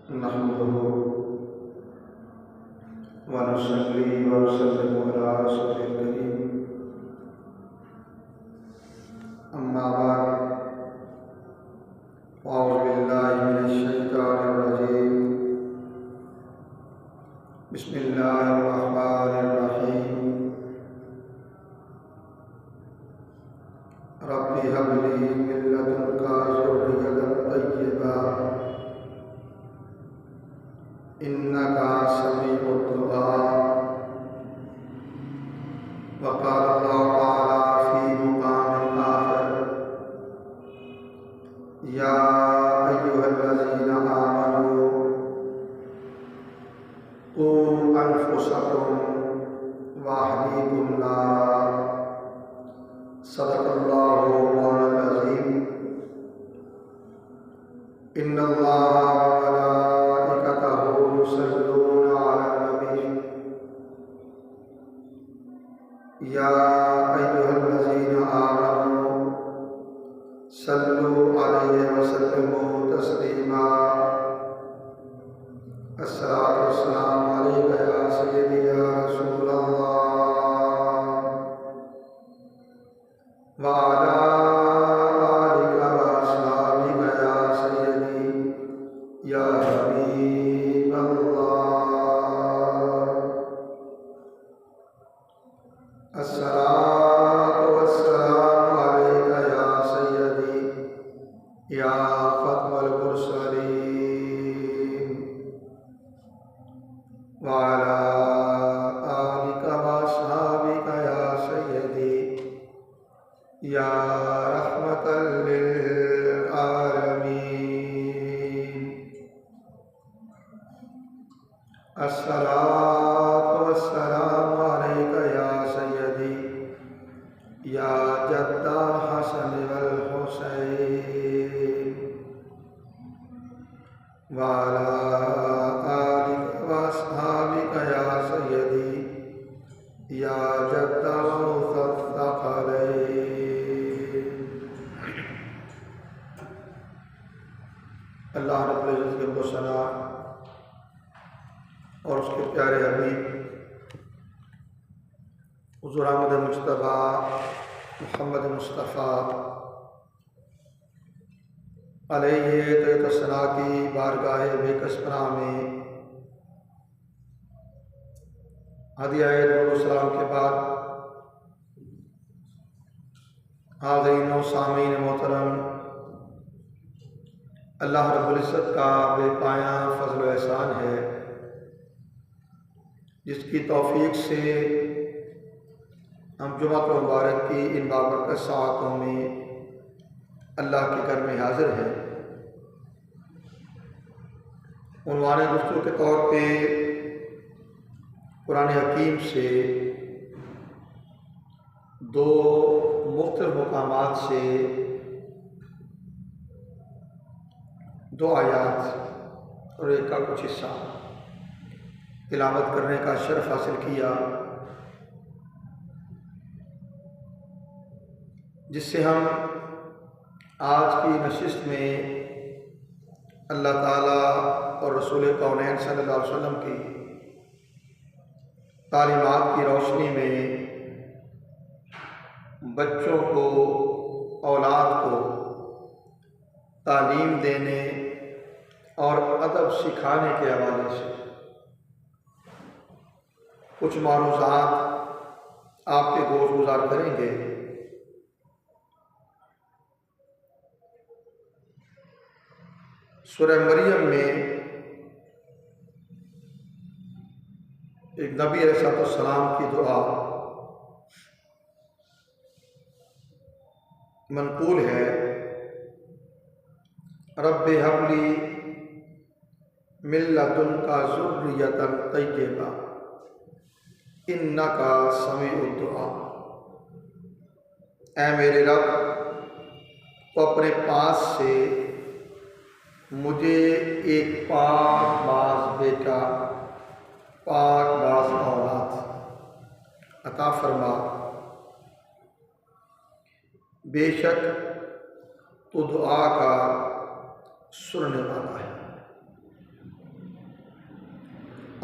नहमदुहु व नुसल्ली व नुसल्लिमु अला रसूलिल करीम। अम्मा बाद, अऊज़ु बिल्लाहि मिनश शैतानिर रजीम। बिस्मिल्लाहिर रहमानिर रहीम। रब्बि हब ली मिन लदुनका ज़ुर्रिय्यतन तय्यिबा इन्नका समीउद दुआ। व क़ाल अल्लाहु तआला फ़ी मुक़ामिन आख़र, या अय्युहल्लज़ीना आमनू क़ू अन्फुसकुम व अहलीकुम नारा। सदक़ल्लाहु मौलाना अज़ीम। इन्नल्लाहा व मलाइकतहु युसल्लूना अलन नबी, या अय्युहल्लज़ीना आमनू सल्लू अलैहि व सल्लिमू तस्लीमा। अस्सलातु वस्सलामु अलैका या सय्यदी या रसूलल्लाह व अला आलिका व अस्हाबिका या सय्यदी या हबीबल्लाह। अस्सलातु वस्सलामु अलैका या सय्यदी या ख़त्मल मुरसलीन व अला आलिका व अस्हाबिका या सय्यदी या रहमतल लिल आलमीन। अस्सलातु वस्सलामु अलैका या सय्यदी या जद्दा हसन वल हुसैन व अला आलिका व अस्हाबिका या सय्यदी या जद्दा मुसफ़्फ़क़लैन। अल्लाह रब्बुल इज़्ज़त के सना और उसके प्यारे हबीब हुज़ूर अहमद मुज्तबा मुहम्मद मुस्तफ़ा अलैहि तसना की बारगाह बेकसपना में हदिया सलाम के बाद हाज़रीन व सामीन मोहतरम, अल्लाह रब्बुल इज़्ज़त का बेपाया फ़ज़ल व एहसान है जिसकी तौफ़ीक़ से हम जुमा मुबारक की इन बाबरकत साअतों में अल्लाह के घर में हाज़िर हैं। उन्वाने गुफ्तगू के तौर पे कुरान हकीम से दो मुख्तलिफ़ मकामात से दो आयात और एक का कुछ हिस्सा तिलावत करने का शर्फ हासिल किया, जिससे हम आज की नशिस्त में अल्लाह ताला और रसूल कौनैन सल्लल्लाहु अलैहि वसल्लम की तालीमात की रोशनी में बच्चों को, औलाद को तालीम देने और अदब सिखाने के हवाले से कुछ मारूज़ात आपके गोश गुजार करेंगे। सूरह मरियम में एक नबी अलैहिस्सलाम की दुआ मनकूल है, रब्बि हबली मिन लदुनका ज़ुर्रियतन तय्यिबा इन्नका समीउद दुआ। ऐ मेरे रब, तो अपने पास से मुझे एक पाक बाज बेटा, पाक बाज औलाद अता फरमा। बेशक तो दुआ का सुनने वाला है।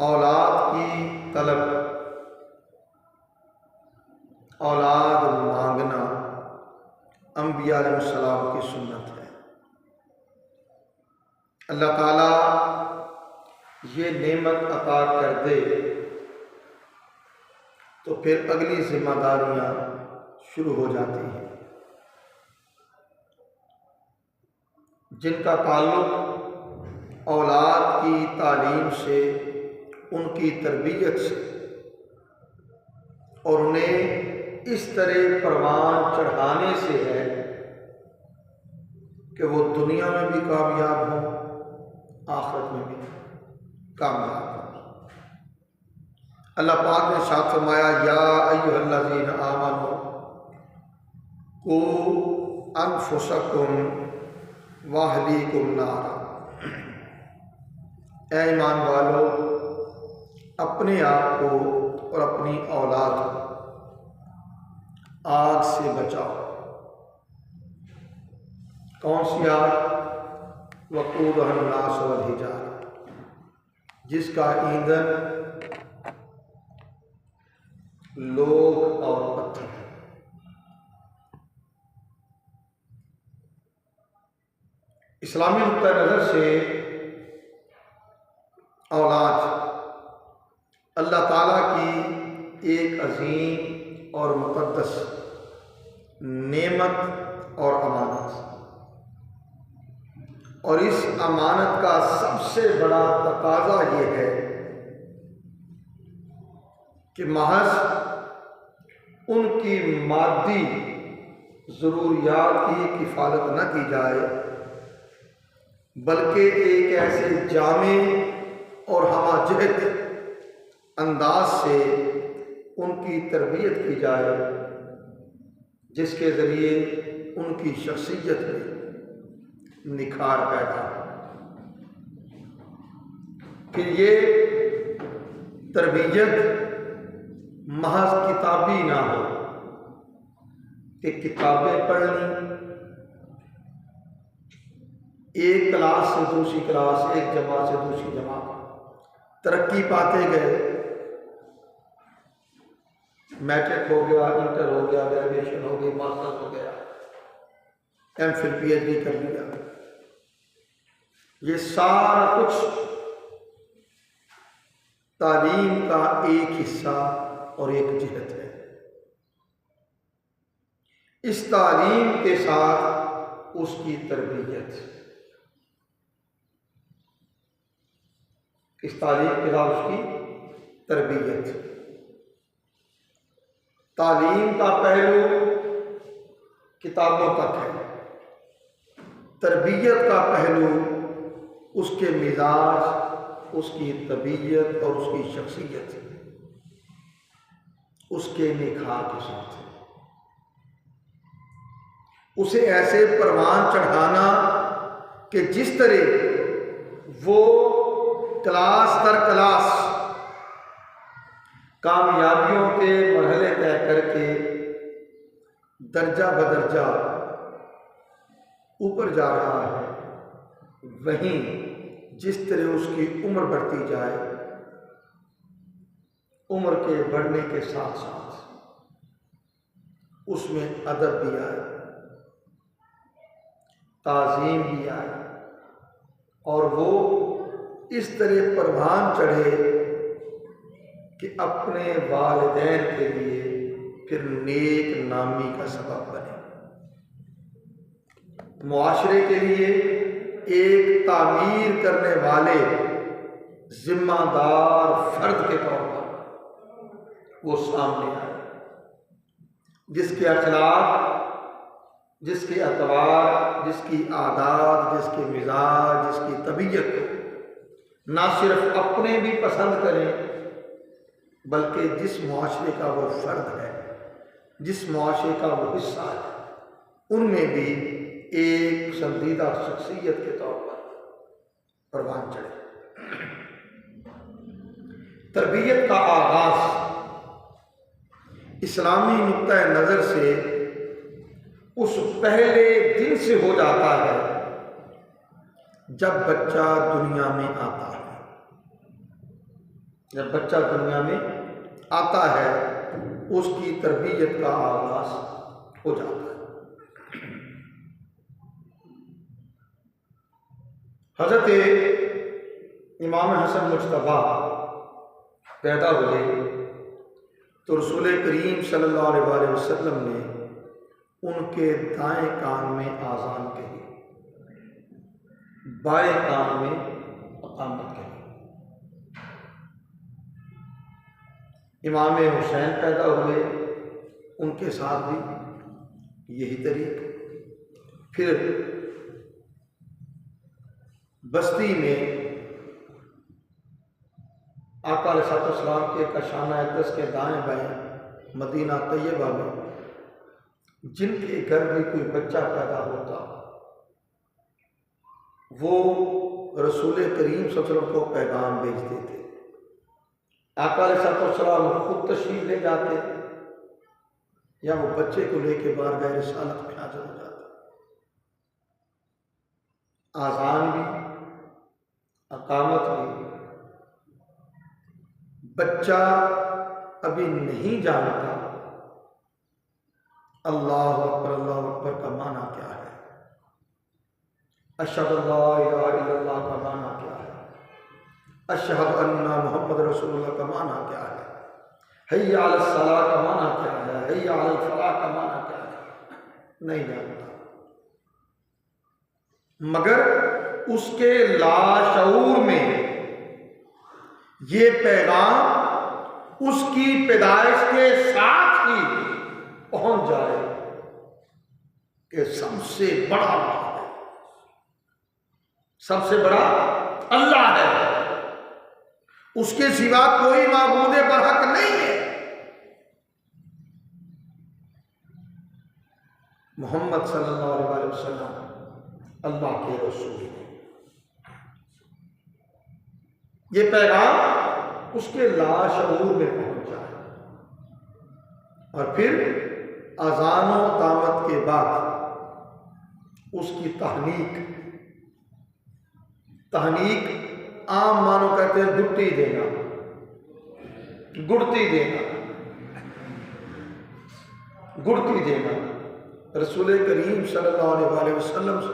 औलाद की तलब, औलाद मांगना अंबिया अलैहिस्सलाम की सुन्नत है। अल्लाह ताला ये नेमत अता कर दे तो फिर अगली जिम्मेदारियां शुरू हो जाती हैं, जिनका ताल्लुक औलाद की तालीम से, उनकी तरबियत से और उन्हें इस तरह परवान चढ़ाने से है कि वो दुनिया में भी कामयाब हों, आखिरत में भी कामयाब हों। अल्लाह पाक ने साथ फरमाया, या अय्युहल्लज़ीना आमनू कू अनफुसकुम व अहलीकुम नारा, ऐ ईमान वालो अपने आप को और अपनी औलाद को आग से बचाओ। कौन सी आग? वक़ूदुहा अन्नास वल हिजारा, जिसका ईंधन लोग और पत्थर है। इस्लामी नुक्ता नज़र से औलाद अल्लाह ताला की एक अजीम और मुक़द्दस नेमत और अमानत, और इस अमानत का सबसे बड़ा तकाजा ये है कि महज उनकी मादी ज़रूरियात की किफ़ालत न की जाए, बल्कि एक ऐसे जामे और हमाजहत अंदाज से उनकी तरबियत की जाए जिसके ज़रिए उनकी शख्सियत में निखार पैदा हो। कि ये तरबियत महज किताबी ना हो कि किताबें पढ़ ली, एक क्लास से दूसरी क्लास, एक जमात से दूसरी जमात, तरक्की पाते गए, मैट्रिक हो गया, इंटर हो गया, ग्रेजुएशन हो गई, मास्टर्स हो गया, एमफिल पीएचडी कर लिया। ये सारा कुछ तालीम का एक हिस्सा और एक जिहत है। इस तालीम के साथ उसकी तरबियत, इस तालीम के साथ उसकी तरबियत। तालीम का पहलू किताबों तक है, तरबियत का पहलू उसके मिजाज, उसकी तबीयत और उसकी शख्सियत, उसके निखार के साथ है। उसे ऐसे परवान चढ़ाना कि जिस तरह वो क्लास दर क्लास कामयाबियों के मरहले तय करके दर्जा बदर्जा ऊपर जा रहा है, वहीं जिस तरह उसकी उम्र बढ़ती जाए, उम्र के बढ़ने के साथ साथ उसमें अदब भी आए, ताज़ीम भी आए, और वो इस तरह परवान चढ़े कि अपने वालिदैन के लिए फिर नेक नामी का सबब बने, मुआशरे के लिए एक तामीर करने वाले जिम्मेदार फर्द के तौर पर वो सामने आए, जिसके अखलाक, जिसके अतवार, जिसकी आदात, जिसके मिजाज, जिसकी तबीयत को ना सिर्फ अपने भी पसंद करें, बल्कि जिस मुआशरे का वो फर्द है, जिस मुआशरे का वो हिस्सा है, उनमें भी एक पसंदीदा शख्सियत के तौर पर परवान चढ़े। तरबियत का आगाज इस्लामी नुक्ता नज़र से उस पहले दिन से हो जाता है जब बच्चा दुनिया में आता है। जब बच्चा दुनिया में आता है उसकी तरबियत का आगाज हो जाता है। हज़रत इमाम हसन मुज्तबा पैदा हुए तो रसूल करीम सल्लल्लाहु अलैहि वसल्लम ने उनके दाएं कान में आज़ान कही, बाएं कान में अक़ामत कही। इमाम हुसैन पैदा हुए, उनके साथ भी यही तरीक़। फिर बस्ती में आका अलैहिस्सलाम के कशाना अक़दस के दाएं बाएं मदीना तैयबा में जिनके घर में कोई बच्चा पैदा होता वो रसूल करीम सल्लल्लाहु अलैहि वसल्लम को पैगाम भेजते थे। आका अलैहिस्सलाम खुद तशरीफ ले जाते या वो बच्चे को लेके बार गए रिसालत में हाजिर हो जाते। आज़ान भी, अकामत भी। बच्चा अभी नहीं जानता अल्लाह अकबर का माना क्या है, अशहदु अल्ला इलाहा इल्लल्लाह का माना क्या है, अशहदु अन्ना मुहम्मद रसूलुल्लाह का माना क्या है, हय्या अलस सलाह का माना क्या है, हय्या अलल फलाह का माना क्या है, नहीं जानता। मगर उसके लाशऊर में ये पैगाम उसकी पैदाइश के साथ ही पहुंच जाए कि सबसे बड़ा अल्लाह है, सबसे बड़ा अल्लाह है, उसके सिवा कोई माबूद बरहक नहीं है। मोहम्मद सल्लल्लाहु अलैहि वसल्लम अल्लाह के रसूल हैं। ये पैगाम उसके लाशऊर में पहुंच जाए और फिर अज़ान व इक़ामत के बाद उसकी तहनीक आम मानो कहते हैं गुट्टी देना, गुड़ती देना। रसूल करीम सल्लल्लाहु अलैहि वसल्लम से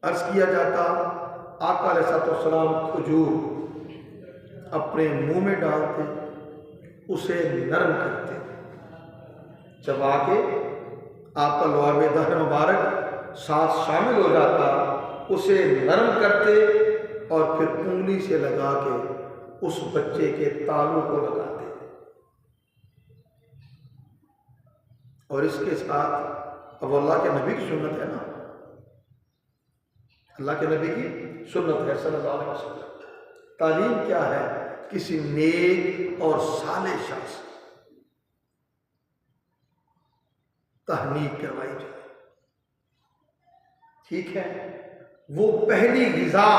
अर्ज़ किया जाता, आका अलैहिस्सलाम खजूर अपने मुंह में डालते, उसे नरम करते, चबा के आपका लुआब दहन मुबारक साथ शामिल हो जाता, उसे नरम करते और फिर उंगली से लगा के उस बच्चे के तालू को लगाते। और इसके साथ अब अल्लाह के नबी की सुन्नत है ना, अल्लाह के नबी की सुन्नत है सल्लल्लाहु अलैहि वसल्लम। तालीम क्या है? किसी नेक और साले शख्स तहनीक करवाई जाए, ठीक है। वो पहली ग़िज़ा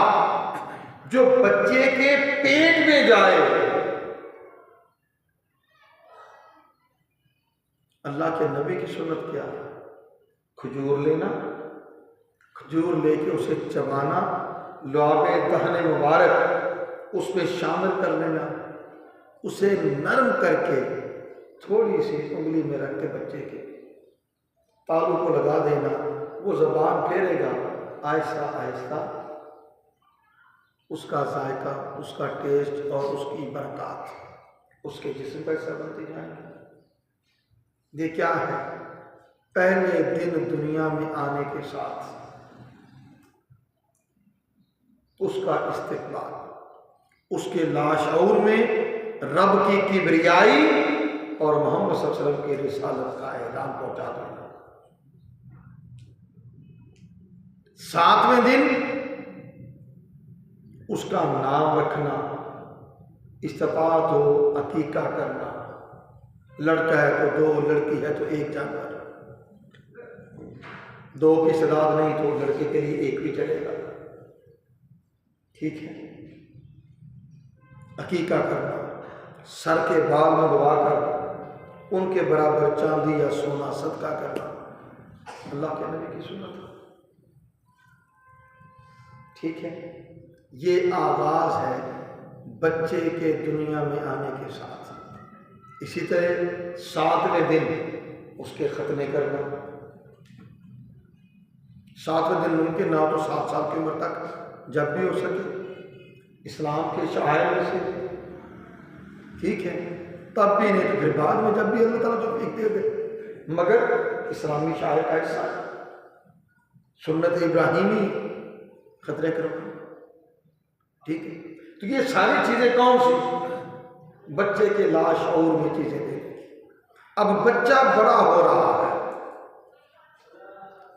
जो बच्चे के पेट में जाए, अल्लाह के नबी की सुन्नत क्या है? खजूर लेना, खजूर लेके उसे चबाना, लुआबे दहन मुबारक उसमें शामिल कर लेना, उसे नरम करके थोड़ी सी उंगली में रख के बच्चे के तालू को लगा देना। वो ज़बान फेरेगा, आहिस्ता आहिस्ता उसका जायका, उसका टेस्ट और उसकी बरकत उसके जिस्म पर असर बनती जाएंगी। ये क्या है? पहले दिन दुनिया में आने के साथ उसका इस्तिक़बाल, उसके लाशऊर में रब की किबरियाई और मोहम्मद सल्लल्लाहु अलैहि वसल्लम के रिसालत का ऐलान पहुंचा देना। 7वें दिन उसका नाम रखना, इस्तिताअत हो अकीका करना, लड़का है तो 2, लड़की है तो 1 जानवर, 2 की इस्तेदाद नहीं तो लड़के के लिए 1 भी चलेगा, ठीक है। अकीका करना, सर के बाल मुंडवाकर उनके बराबर चांदी या सोना सदका करना, अल्लाह के नबी की सुन्नत है, ठीक है। ये आगाज है बच्चे के दुनिया में आने के साथ। इसी तरह 7वें दिन उसके खतने करना। 7वें दिन मुमकिन ना तो 7 साल की उम्र तक जब भी हो सके, इस्लाम के शायर में से, ठीक है, तब भी नहीं तो फिर बाद में जब भी अल्लाह ताला जो दे दे, मगर इस्लामी शायर का हिस्सा है, सुन्नत इब्राहिमी खतरे करो, ठीक है। तो ये सारी चीज़ें कौन सी? बच्चे के लाशऊर में चीज़ें दे। अब बच्चा बड़ा हो रहा है,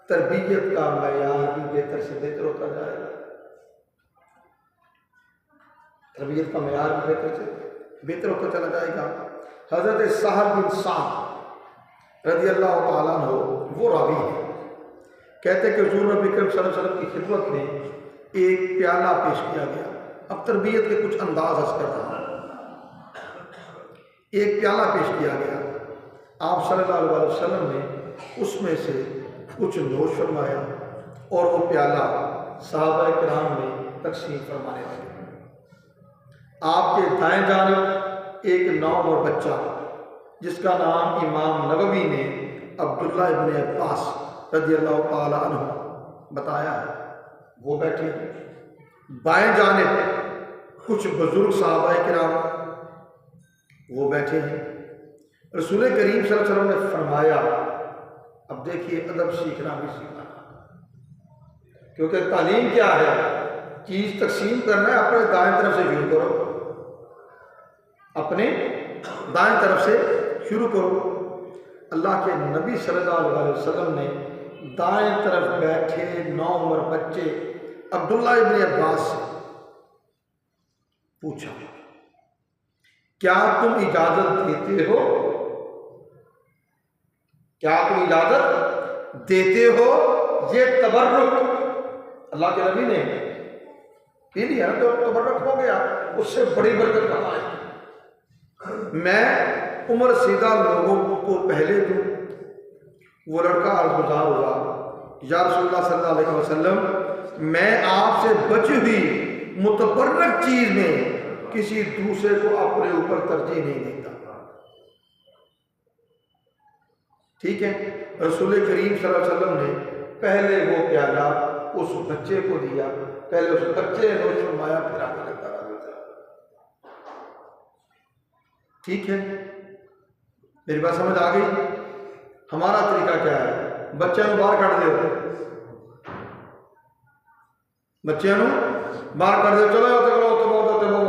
तरबियत का मयार भी बेहतर से बेहतर होता जाएगा, तरबियत का मयार भी बेहतर से बेहतर होता चला जाएगा। हज़रत सहल बिन साद रज़ी अल्लाह ताला अन्हु वो रावी है, कहते कि हुज़ूर नबी करीम सल्लल्लाहु अलैहि वसल्लम की खिदमत में एक प्याला पेश किया गया। अब तरबियत के कुछ अंदाज हस कर रहा है। एक प्याला पेश किया गया, आप सल्लल्लाहु अलैहि वसल्लम ने उसमें से कुछ नोश फरमाया और वो प्याला सहाबा किराम में तकसीम फरमाने लगे। आपके दाएं जानिब एक नौमर बच्चा जिसका नाम इमाम नबवी ने अब्दुल्ला इब्न अब्बास रज़ी अल्लाह ताला अन्हु बताया है, वो बैठे हैं। बाएं जानिब कुछ बुजुर्ग सहाबा किराम वो बैठे हैं। रसूल करीम सल्लल्लाहु अलैहि वसल्लम ने फरमाया, अब देखिए अदब सीखना भी सीखना, क्योंकि तालीम क्या है, चीज़ तकसीम करना है, अपने दाएं तरफ से शुरू करो, अपने दाएं तरफ से शुरू करो। अल्लाह के नबी सल्लल्लाहु अलैहि वसल्लम ने दाएं तरफ बैठे 9 उम्र बच्चे अब्दुल्ला इब्न अब्बास से पूछा, क्या तुम इजाजत देते हो? क्या तुम इजाजत देते हो? ये तबर्रुक अल्लाह के नबी ने पी लिया तो तबर्रुक हो गया, उससे बड़ी बरकत कहाँ है? मैं उम्र सीधा लोगों को पहले दूं। वो लड़का अर्ज़गुज़ार हुआ, या रसूलुल्लाह सल्लल्लाहु अलैहि वसल्लम, मैं आपसे बची हुई मुतबर्रक चीज़ में किसी दूसरे को अपने ऊपर तरजीह नहीं देता, ठीक है। रसूल करीम सल्लल्लाहु अलैहि वसल्लम ने पहले वो प्याला उस बच्चे को दिया, पहले उस बच्चे ने फरमाया, फिर आगे लगता रहा, ठीक है। मेरी बात समझ आ गई? हमारा तरीका क्या है? बच्चे बाहर काट दो, बच्चे बाहर काट दो, चलो तो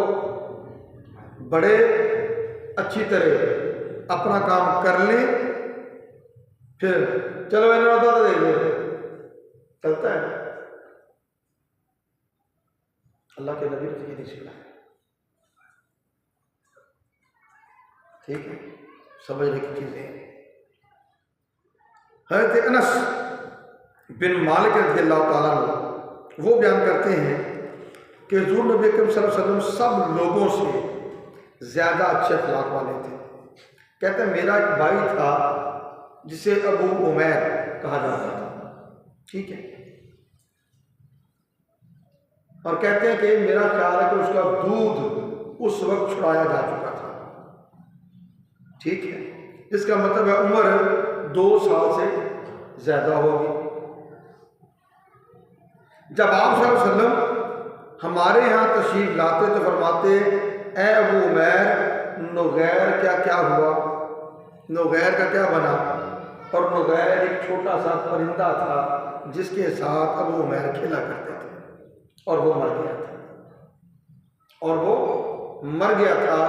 बड़े अच्छी तरह अपना काम कर ले, फिर चलो मैंने बता दे दो, चलता है। अल्लाह के नबी ने नहीं सिखाया, ठीक है, समझने की चीजें। हज़रत अनस बिन मालिक रज़ियल्लाहु ताला अन्हु वो बयान करते हैं कि हुज़ूर नबी करीम सल्लल्लाहु अलैहि वसल्लम सब लोगों से ज़्यादा अच्छे अखलाक वाले थे। कहते हैं मेरा एक भाई था जिसे अबू उमैर कहा जाता था, ठीक है, और कहते हैं कि मेरा ख्याल है कि उसका दूध उस वक्त छुड़ाया जा चुका था, ठीक है। इसका मतलब है उम्र 2 साल से ज़्यादा होगी। जब आप सल्लल्लाहु अलैहि वसल्लम हमारे यहाँ तशरीफ लाते तो फरमाते, ए अबू उमैर, नुगैर क्या क्या हुआ, नुगैर का क्या बना? और नुगैर एक छोटा सा परिंदा था जिसके साथ अबू उमैर खेला करते थे, और वो मर गया था, और वो मर गया था।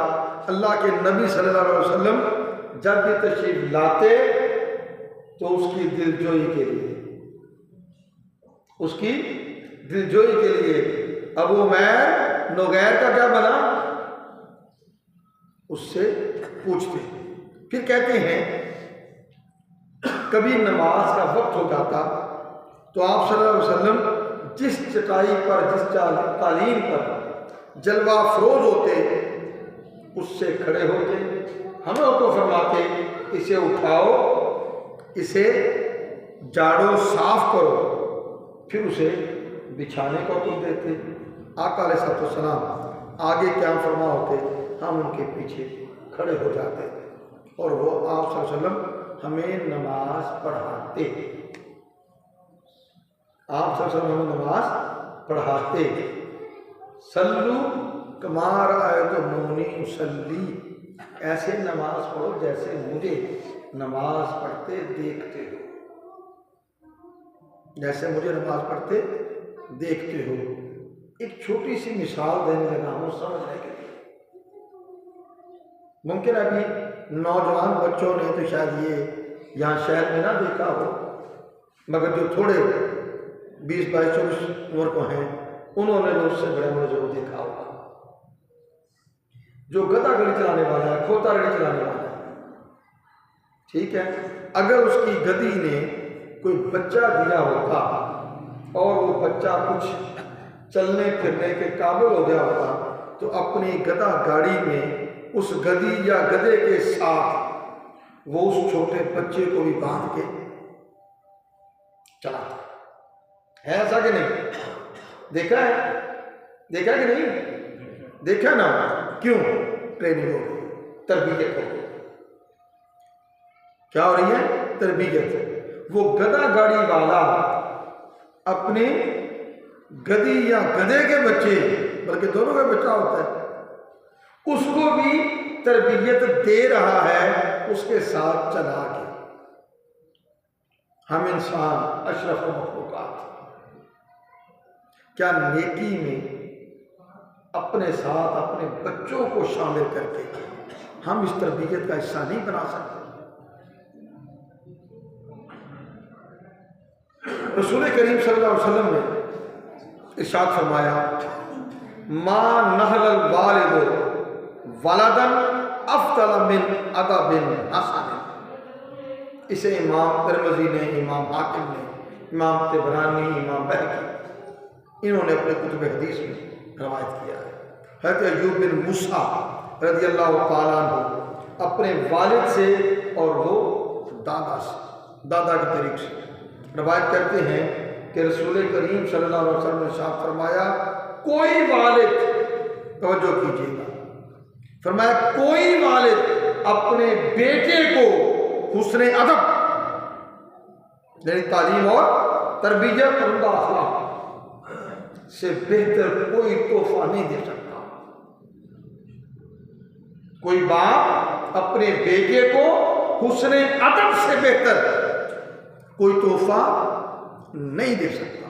अल्लाह के नबी सल्लल्लाहु अलैहि वसल्लम जब भी तशरीफ लाते तो उसकी दिलजोई के लिए, उसकी दिलजोई के लिए अबू उमैर नुगैर का क्या बना उससे पूछते। फिर कहते हैं कभी नमाज का वक्त हो जाता तो आप सल्लल्लाहु अलैहि वसल्लम जिस चटाई पर, जिस कालीन पर जलवा फरोज होते उससे खड़े होते, हमें उनको फरमाते, इसे उठाओ, इसे झाड़ो, साफ करो, फिर उसे बिछाने को तुम देते। आका अलैहिस्सलाम आगे क्या फरमा होते, हम उनके पीछे खड़े हो जाते और वो आप सल्लल्लाहु अलैहि वसल्लम हमें नमाज पढ़ाते। आप सल्लल्लाहु अलैहि वसल्लम हमें नमाज पढ़ाते। सल्लू कमार आए तो मोनी मुसल्ली, ऐसे नमाज पढ़ो जैसे मुझे नमाज पढ़ते देखते हो, जैसे मुझे नमाज पढ़ते देखते हो। एक छोटी सी मिसाल देने लगा हूँ समझने के लिए। मुमकिन अभी नौजवान बच्चों ने तो शायद ये यहाँ शहर में ना देखा हो, मगर जो थोड़े 20, 22, 24 उम्र को हैं उन्होंने तो उससे बड़े बड़े जरूर देखा होगा। जो गधा गाड़ी चलाने वाला है, खोता गाड़ी चलाने वाला है, ठीक है, अगर उसकी गधी ने कोई बच्चा दिया होता और वो बच्चा कुछ चलने फिरने के काबिल हो गया होता तो अपनी गधा गाड़ी में उस गधी या गधे के साथ वो उस छोटे बच्चे को भी बांध के चलाता है। ऐसा कि नहीं? देखा है? देखा कि नहीं? देखा ना? क्यों? ट्रेनिंग हो गई, तरबियत हो गई। क्या हो रही है? तरबियत। वो गधा गाड़ी वाला अपने गधी या गधे के बच्चे, बल्कि दोनों का बच्चा होता है, उसको भी तरबियत दे रहा है उसके साथ चला के। हम इंसान अशरफ मखलूकात, क्या नेकी में अपने साथ अपने बच्चों को शामिल करके हम इस तरबियत का हिस्सा नहीं बना सकते? रसूल करीम सल्लल्लाहु अलैहि वसल्लम ने इरशाद फरमाया, मा नहलल वालिद वलदन अफदल मिन अदबिन हसन। इसे इमाम तिरमिज़ी ने, इमाम हाकिम ने, इमाम तिबरानी, इमाम बहकी, इन्होंने अपने कुतुब हदीस में रवायत किया है। हज़रत अय्यूब बिन मूसा रज़ियल्लाहु ताला अन्हु अपने वालिद से और वो दादा से, दादा के तरीक़ से रवायत करते हैं कि रसूल करीम सल्लल्लाहु अलैहि वसल्लम ने इरशाद फरमाया, कोई वालिद, तवज्जो कीजिएगा, फरमाया कोई वालिद अपने बेटे को हुस्ने अदब यानी तालीम और तरबियत उम्दा अखलाक से बेहतर कोई तोहफा नहीं दे सकता। कोई बाप अपने बेटे को हुस्ने अदब से बेहतर कोई तोहफा नहीं दे सकता।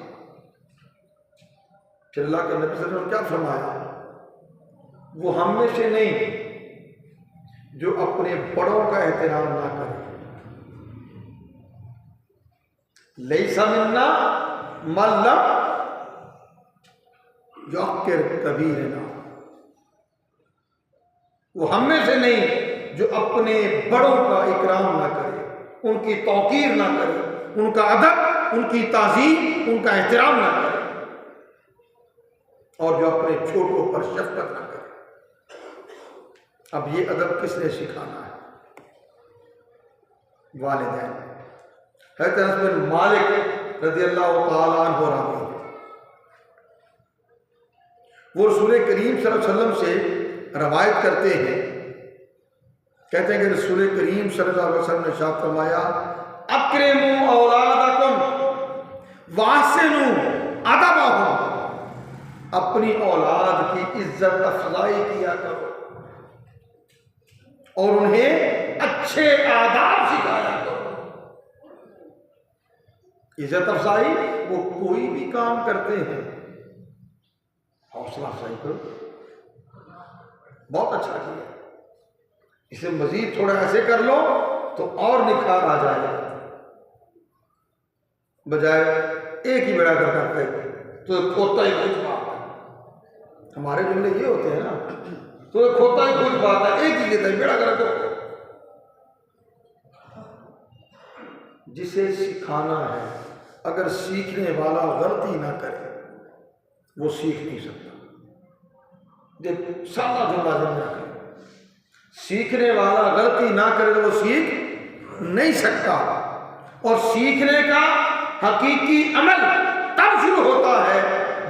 फिर अल्लाह के नबी सल्लल्लाहु अलैहि वसल्लम क्या फरमाया, वो हम में से नहीं जो अपने बड़ों का एहतराम ना करे। लैसा मिन्ना मन लम युक्किर कबीरना, वो हम में से नहीं जो अपने बड़ों का इकराम ना करे, उनकी तौकीर ना करे, उनका अदब, उनकी ताज़ीम, उनका एहतराम ना करे, और जो अपने छोटों पर शफ़क़त ना करे। अब ये अदब किसने सिखाना है? वालिदैन। हज़रत अनस बिन मालिक रज़ियल्लाहु ताला अन्हु रावी, वो रसूल करीम सल्लल्लाहु अलैहि वसल्लम से रवायत करते हैं, कहते हैं कि रसूल करीम सल्लल्लाहु अलैहि वसल्लम ने इरशाद फरमाया, अक्रिमू औलादकुम वाहसिनू अदबहुम, अपनी औलाद की इज्जत अफजाई किया करो और उन्हें अच्छे आदाब सिखाया करो। इज्जत अफजाई, वो कोई भी काम करते हैं, हौसला अफजाई करो, बहुत अच्छा किया, इसे मजीद थोड़ा ऐसे कर लो तो और निखार आ जाएगा, बजाय एक ही बेड़ा करते तो खोता ही कुछ बात है। हमारे जुमले ये होते हैं ना, तो खोता ही कुछ बात है, एक ही कहता है बेड़ा कर दो। जिसे सिखाना है, अगर सीखने वाला गलती ना करे वो सीख नहीं सकता। सादा जुमला जुमला है, सीखने वाला गलती ना करे तो वो सीख नहीं सकता। और सीखने का हकीकी अमल तब शुरू होता है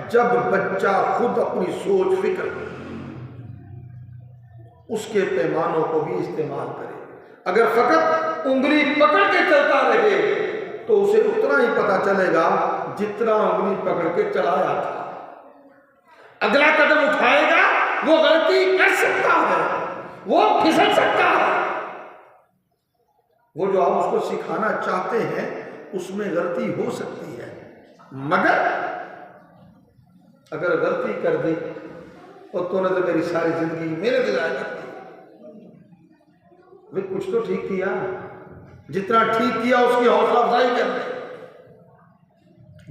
जब बच्चा खुद अपनी सोच फिक्र उसके पैमानों को भी इस्तेमाल करे। अगर फकत उंगली पकड़ के चलता रहे तो उसे उतना ही पता चलेगा जितना उंगली पकड़ के चलाया था। अगला कदम उठाएगा, वो गलती कर सकता है, वो फिसल सकता है। वो जो आप उसको सिखाना चाहते हैं उसमें गलती हो सकती है, मगर अगर गलती कर दी और तूने तो मेरी सारी जिंदगी मेहनत ज़ाया कर दी, वे कुछ तो ठीक किया, जितना ठीक किया उसकी हौसला अफजाई कर दे।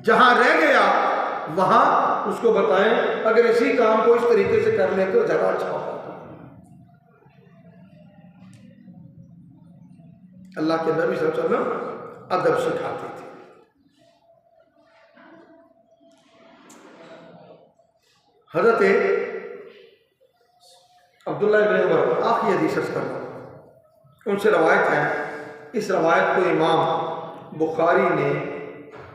जहां रह गया वहां उसको बताएं अगर इसी काम को इस तरीके से कर ले तो ज्यादा अच्छा होगा। अल्लाह के नबी सल्लल्लाहु अलैहि वसल्लम अदब सिखाते थे। हजरत अब्दुल्लाह इब्न उमर आखिरी हदीस कर उनसे रवायत है। इस रवायत को इमाम बुखारी ने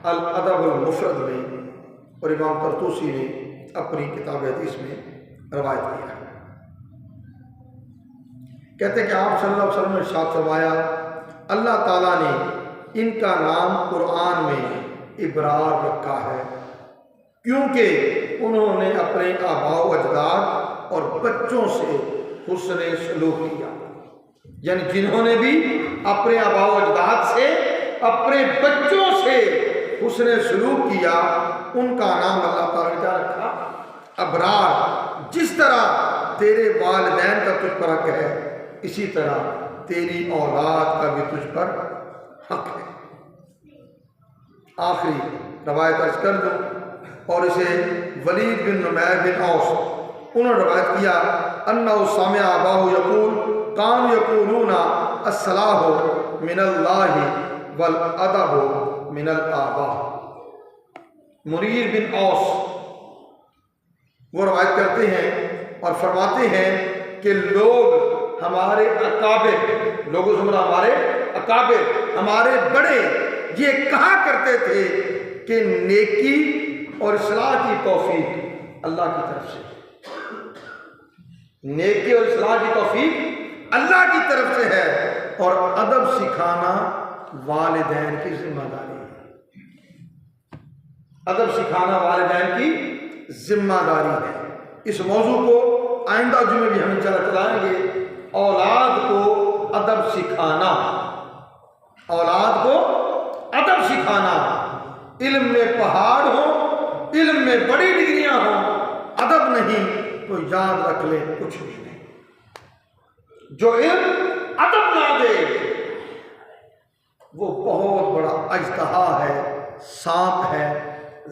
अल अदब अल मुफरद में और इमाम तरतूसी ने अपनी किताब हदीस में रवायत किया है। कहते हैं कि आप सल्लल्लाहु अलैहि वसल्लम ने इरशाद फरमाया, अल्लाह ताला ने इनका नाम कुरान में इब्रार रखा है क्योंकि उन्होंने अपने आबाओ अजदाद और बच्चों से हुस्न सलूक किया। यानी जिन्होंने भी अपने आबाओ अजदाद से, अपने बच्चों से हुस्न सलूक किया, उनका नाम अल्लाह ताला ने क्या रखा? अबरार। जिस तरह तेरे वालिदैन का तुझ पर हक है, इसी तरह तेरी औलाद का भी तुझ पर हक है। आखिरी रवायत अर्ज कर दूं और इसे वलीद बिन नुमैर बिन औस उन्होंने रवायत किया, अन्नहु समिअ अबाहु यक़ूल कान यक़ूलूना अस्सलाहु मिनल्लाहि वल अदबु मिनल आबा। मुनीर बिन औस वो रवायत करते हैं और फरमाते हैं कि लोग हमारे अकाबिर, लोगों से हमारे अकाबिर, हमारे बड़े ये कहा करते थे कि नेकी और इस्लाह की तौफीक अल्लाह की तरफ से, नेकी और इस्लाह की तौफीक अल्लाह की तरफ से है और अदब सिखाना वालिदैन की जिम्मेदारी है। अदब सिखाना वालिदैन की जिम्मेदारी है। इस मौजू को आइंदा जुमे भी हम चलाएंगे। औलाद को अदब सिखाना, औलाद को अदब सिखाना। इल्म में पहाड़ हो, इल्म में बड़ी डिग्रियां हो, अदब नहीं तो याद रख ले कुछ भी नहीं। जो इल्म अदब ना दे वो बहुत बड़ा अजदहा है, सांप है,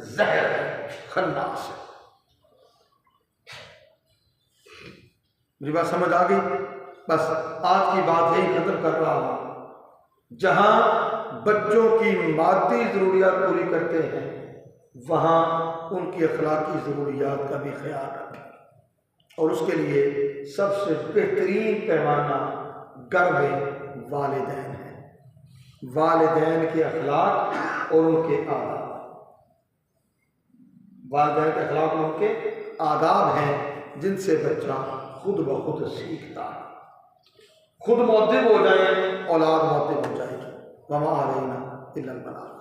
जहर है, खन्नास है। मुझे बात समझ आ गई? बस आज की बात यही खत्म कर रहा हूं। जहां बच्चों की मादी जरूरियात पूरी करते हैं वहां उनकी अखलाकी जरूरियात का भी ख्याल रखें और उसके लिए सबसे बेहतरीन पैमाना घर में वालिदैन है। वालिदैन के अखलाक और उनके आदाब, वालिदैन के अखलाक और उनके आदाब हैं जिनसे बच्चा खुद ब खुद सीखता है। खुद मुअद्दिब हो जाए, औलाद मुअद्दिब हो जाएगी। वमा अलैना इल्लल बलाग।